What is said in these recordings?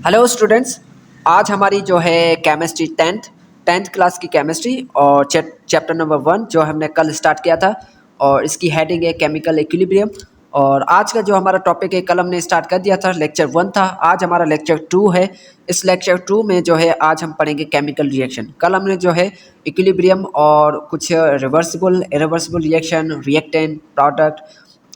Hello students, आज हमारी जो है केमिस्ट्री टेंथ क्लास की केमिस्ट्री और चैप्टर नंबर 1 जो हमने कल स्टार्ट किया था और इसकी हेडिंग है केमिकल इक्विलिब्रियम। और आज का जो हमारा टॉपिक है, कल हमने स्टार्ट कर दिया था, लेक्चर 1 था, आज हमारा लेक्चर 2 है। इस लेक्चर 2 में जो है आज हम पढ़ेंगे केमिकल रिएक्शन। कल हमने जो है इक्विलिब्रियम और कुछ reversible irreversible reaction, reactant, product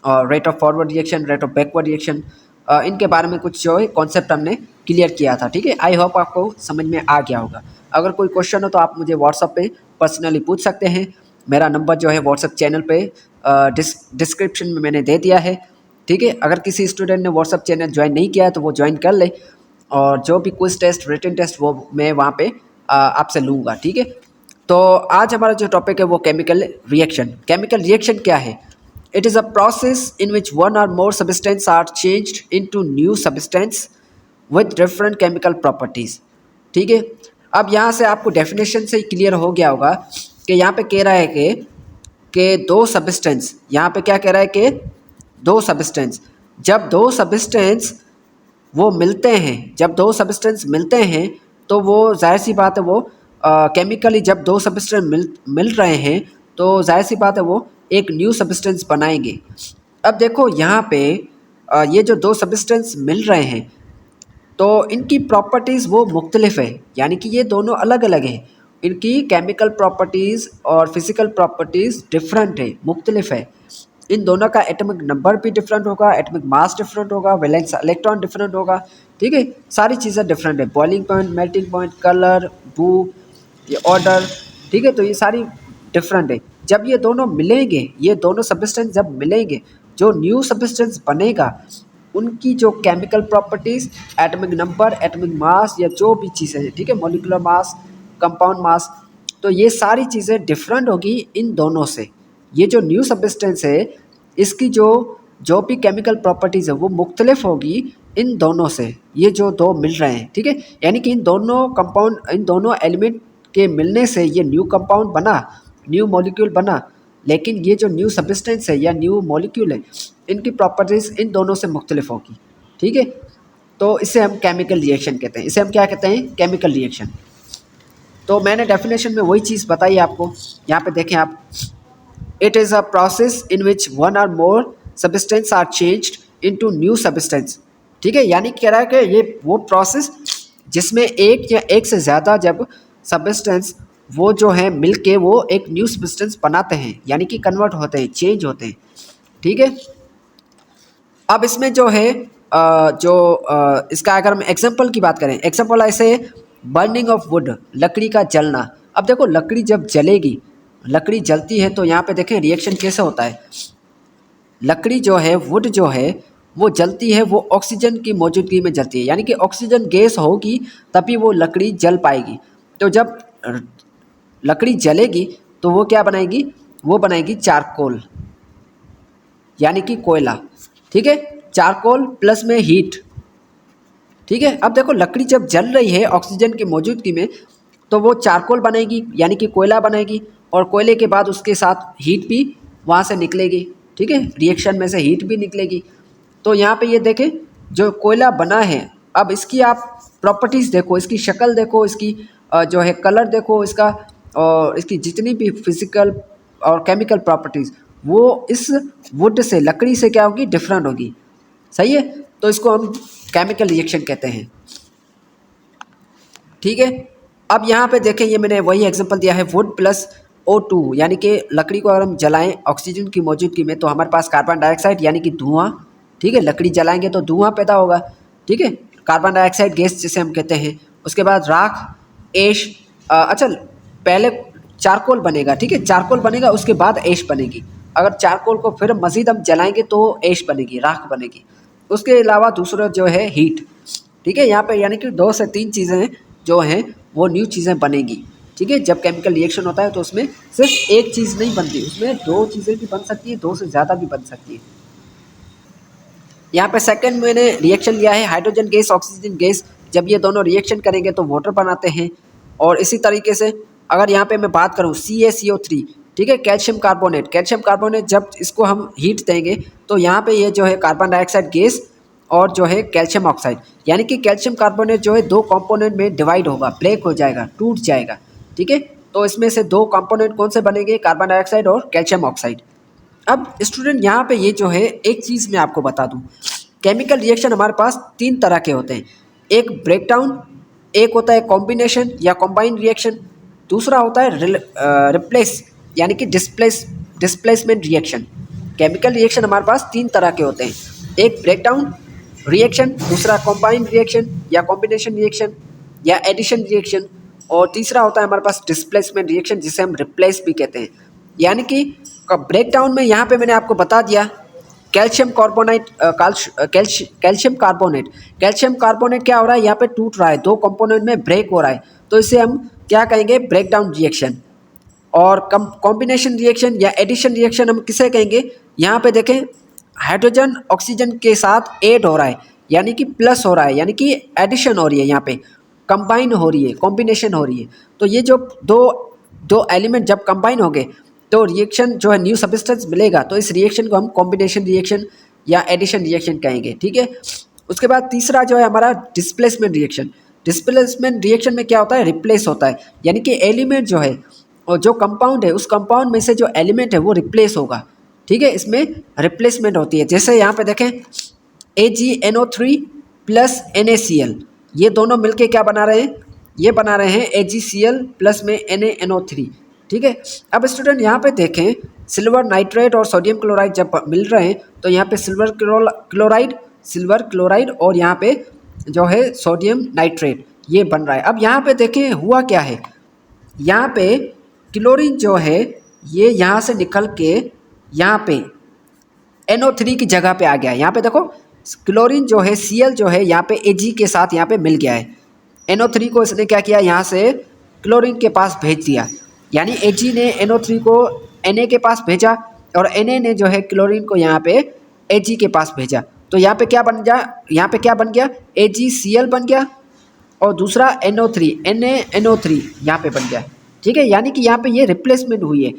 और rate of forward reaction, rate of backward reaction, इनके बारे में कुछ जो है कॉन्सेप्ट हमने क्लियर किया था। ठीक है, आई होप आपको समझ में आ गया होगा। अगर कोई क्वेश्चन हो तो आप मुझे व्हाट्सएप पे पर्सनली पूछ सकते हैं। मेरा नंबर जो है व्हाट्सएप चैनल पे डिस्क्रिप्शन में मैंने दे दिया है। ठीक है, अगर किसी स्टूडेंट ने व्हाट्सएप चैनल ज्वाइन नहीं किया है तो वो ज्वाइन कर ले, और जो भी क्विज टेस्ट, रिटन टेस्ट वो मैं वहाँ पे आपसे लूँगा। ठीक है, तो आज हमारा जो टॉपिक है वो केमिकल रिएक्शन। केमिकल रिएक्शन क्या है? It is a process in which one or more substances are changed into new substance with different chemical properties। ठीक है, अब यहाँ से आपको डेफिनेशन से ही क्लियर हो गया होगा कि यहाँ पे कह रहा है कि दो सब्सटेंस, यहाँ पे क्या कह रहा है कि दो सब्सटेंस, जब दो सब्सटेंस वो मिलते हैं, जब दो सब्सटेंस मिलते हैं तो वो जाहिर सी बात है वो केमिकली जब दो सब्सटेंस मिल रहे हैं तो जाहिर सी बात है वो एक न्यू सब्सटेंस बनाएंगे। अब देखो यहाँ पे ये जो दो सब्सटेंस मिल रहे हैं तो इनकी प्रॉपर्टीज़ वो मुख्तलिफ है, यानी कि ये दोनों अलग अलग हैं। इनकी केमिकल प्रॉपर्टीज़ और फिज़िकल प्रॉपर्टीज़ डिफरेंट है, मुख्तलिफ है। इन दोनों का एटॉमिक नंबर भी डिफरेंट होगा, एटॉमिक मास डिफरेंट होगा, वैलेंस इलेक्ट्रॉन डिफरेंट होगा। ठीक है, सारी चीज़ें डिफरेंट है, boiling point, melting point, colour, बू, ये ऑर्डर। ठीक है, तो ये सारी डिफरेंट है। जब ये दोनों मिलेंगे, ये दोनों सब्सटेंस जब मिलेंगे, जो न्यू सब्सटेंस बनेगा उनकी जो chemical properties, atomic number, atomic mass या जो भी चीज़ें हैं, ठीक है, मॉलिक्यूलर मास, कंपाउंड मास, तो ये सारी चीज़ें डिफरेंट होगी इन दोनों से। ये जो न्यू सब्सटेंस है इसकी जो भी केमिकल प्रॉपर्टीज़ है वो मुख्तलिफ होगी इन दोनों से, ये जो दो मिल रहे हैं। ठीक है, यानी कि इन दोनों कंपाउंड, इन दोनों एलिमेंट के मिलने से ये न्यू कंपाउंड बना, न्यू मॉलिक्यूल बना। लेकिन ये जो न्यू सब्सटेंस है या न्यू मॉलिक्यूल है, इनकी प्रॉपर्टीज़ इन दोनों से मुख्तलिफ होगी। ठीक है, तो इसे हम केमिकल रिएक्शन कहते हैं। इसे हम क्या कहते हैं? Chemical reaction. तो मैंने डेफिनेशन में वही चीज़ बताई आपको, यहाँ पे देखें आप, it is a process in which one or more substance are changed into new substance. ठीक है, यानी कह रहा है कि ये वो प्रोसेस जिसमें एक या एक से ज़्यादा जब सब्सटेंस वो जो है मिलके वो एक न्यू सब्सटेंस बनाते हैं, यानी कि कन्वर्ट होते हैं, चेंज होते हैं। ठीक है, अब इसमें जो है इसका अगर हम एग्जांपल की बात करें, एग्जांपल ऐसे बर्निंग ऑफ वुड, लकड़ी का जलना। अब देखो लकड़ी जब जलेगी, लकड़ी जलती है तो यहाँ पे देखें रिएक्शन कैसे होता है। लकड़ी जो है, वुड जो है वो जलती है, वो ऑक्सीजन की मौजूदगी में जलती है, यानी कि ऑक्सीजन गैस होगी तभी वो लकड़ी जल पाएगी। तो जब लकड़ी जलेगी तो वो क्या बनाएगी? वो बनाएगी चारकोल, यानी कि कोयला। ठीक है, चारकोल प्लस में हीट। ठीक है, अब देखो लकड़ी जब जल रही है ऑक्सीजन की मौजूदगी में तो वो चारकोल बनेगी, यानी कि कोयला बनेगी, और कोयले के बाद उसके साथ हीट भी वहाँ से निकलेगी। ठीक है, रिएक्शन में से हीट भी निकलेगी। तो यहाँ पे ये देखें जो कोयला बना है, अब इसकी आप प्रॉपर्टीज़ देखो, इसकी शक्ल देखो, इसकी जो है कलर देखो इसका, और इसकी जितनी भी फिज़िकल और केमिकल प्रॉपर्टीज़ वो इस वुड से, लकड़ी से क्या होगी? डिफरेंट होगी। सही है, तो इसको हम केमिकल रिएक्शन कहते हैं। ठीक है, अब यहाँ पे देखें, ये मैंने वही एग्जांपल दिया है, वुड प्लस O2, यानी कि लकड़ी को अगर हम जलाएं ऑक्सीजन की मौजूदगी में तो हमारे पास कार्बन डाइऑक्साइड यानी कि धुआं। ठीक है, लकड़ी जलाएंगे तो धुआं पैदा होगा। ठीक है, कार्बन डाइऑक्साइड गैस जिसे हम कहते हैं। उसके बाद राख, ऐश, अच्छा पहले चारकोल बनेगा। ठीक है, चारकोल बनेगा, उसके बाद ऐश बनेगी। अगर चारकोल को फिर मज़ीद हम जलाएंगे तो ऐश बनेगी, राख बनेगी। उसके अलावा दूसरा जो है हीट। ठीक है, यहाँ पे यानी कि 2 से 3 चीज़ें जो हैं वो न्यू चीज़ें बनेंगी। ठीक है, जब केमिकल रिएक्शन होता है तो उसमें सिर्फ एक चीज़ नहीं बनती, उसमें 2 चीज़ें भी बन सकती है, 2 से ज़्यादा भी बन सकती है। यहाँ पे सेकंड मैंने रिएक्शन लिया है हाइड्रोजन गैस, ऑक्सीजन गैस, जब ये दोनों रिएक्शन करेंगे तो वाटर बनाते हैं। और इसी तरीके से अगर यहाँ पे मैं बात करूँ CaCO3, ठीक है, कैल्शियम कार्बोनेट, कैल्शियम कार्बोनेट जब इसको हम हीट देंगे तो यहाँ पे ये जो है कार्बन डाइऑक्साइड गैस और जो है कैल्शियम ऑक्साइड, यानी कि कैल्शियम कार्बोनेट जो है 2 कंपोनेंट में डिवाइड होगा, ब्रेक हो जाएगा, टूट जाएगा। ठीक है, तो इसमें से 2 कंपोनेंट कौन से बनेंगे, कार्बन डाइऑक्साइड और कैल्शियम ऑक्साइड। अब स्टूडेंट यहाँ पे ये जो है एक चीज़ मैं आपको बता दूँ, केमिकल रिएक्शन हमारे पास 3 तरह के होते हैं। एक ब्रेकडाउन, एक होता है कॉम्बिनेशन या कॉम्बाइन रिएक्शन, दूसरा होता है रिप्लेस यानी कि डिस्प्लेसमेंट रिएक्शन। केमिकल रिएक्शन हमारे पास 3 तरह के होते हैं, एक ब्रेकडाउन रिएक्शन, दूसरा कॉम्बाइन रिएक्शन या कॉम्बिनेशन रिएक्शन या एडिशन रिएक्शन, और तीसरा होता है हमारे पास डिस्प्लेसमेंट रिएक्शन जिसे हम रिप्लेस भी कहते हैं। यानी कि ब्रेकडाउन में यहाँ पे मैंने आपको बता दिया कैल्शियम कार्बोनेट कैल्शियम कार्बोनेट क्या हो रहा है, यहाँ पे टूट रहा है, 2 कंपोनेंट में ब्रेक हो रहा है, तो इसे हम क्या कहेंगे, ब्रेकडाउन रिएक्शन। और कॉम्बिनेशन रिएक्शन या एडिशन रिएक्शन हम किसे कहेंगे, यहाँ पे देखें हाइड्रोजन ऑक्सीजन के साथ ऐड हो रहा है, यानी कि प्लस हो रहा है, यानी कि एडिशन हो रही है, यहाँ पे कंबाइन हो रही है, कॉम्बिनेशन हो रही है। तो ये जो दो एलिमेंट जब कंबाइन हो गए तो रिएक्शन जो है न्यू सब्सटेंस मिलेगा, तो इस रिएक्शन को हम कॉम्बिनेशन रिएक्शन या एडिशन रिएक्शन कहेंगे। ठीक है, उसके बाद तीसरा जो है हमारा डिस्प्लेसमेंट रिएक्शन। डिस्प्लेसमेंट रिएक्शन में क्या होता है, रिप्लेस होता है, यानी कि एलिमेंट जो है और जो कंपाउंड है उस कंपाउंड में से जो एलिमेंट है वो रिप्लेस होगा। ठीक है, इसमें रिप्लेसमेंट होती है। जैसे यहाँ पे देखें AgNO3 प्लस NaCl, ये दोनों मिलके क्या बना रहे हैं, ये बना रहे हैं AgCl प्लस में NaNO3। ठीक है, अब स्टूडेंट यहाँ पे देखें सिल्वर नाइट्रेट और सोडियम क्लोराइड जब मिल रहे हैं तो यहाँ पे सिल्वर क्लोराइड और यहाँ पे जो है सोडियम नाइट्रेट ये बन रहा है। अब यहाँ पे देखें हुआ क्या है, यहाँ पे क्लोरीन जो है ये यहाँ से निकल के यहाँ पे NO3 की जगह पे आ गया है। यहाँ पे देखो क्लोरीन जो है Cl जो है यहाँ पे Ag के साथ यहाँ पे मिल गया है, NO3 को इसने क्या किया, यहाँ से क्लोरीन के पास भेज दिया, यानी Ag ने NO3 को Na के पास भेजा और Na ने जो है क्लोरीन को यहाँ पे Ag के पास भेजा। तो यहाँ पे क्या बन गया, AgCl बन गया और दूसरा NaNO3 यहाँ पे बन गया। ठीक है, यानी कि यहाँ पे ये रिप्लेसमेंट हुई है,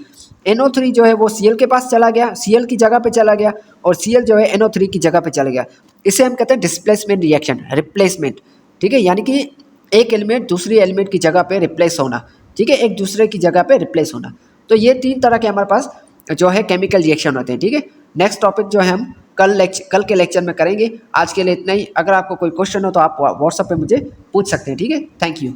NO3 जो है वो Cl के पास चला गया, Cl की जगह पे चला गया, और Cl जो है NO3 की जगह पे चला गया। इसे हम कहते हैं डिस्प्लेसमेंट रिएक्शन, रिप्लेसमेंट। ठीक है, यानी कि एक एलिमेंट दूसरी एलिमेंट की जगह पे रिप्लेस होना। ठीक है, एक दूसरे की जगह पे रिप्लेस होना। तो ये 3 तरह के हमारे पास जो है केमिकल रिएक्शन होते हैं। ठीक है, नेक्स्ट टॉपिक जो है हम कल के लेक्चर में करेंगे। आज के लिए इतना ही। अगर आपको कोई क्वेश्चन हो तो आप व्हाट्सएप पे मुझे पूछ सकते हैं। ठीक है, थैंक यू।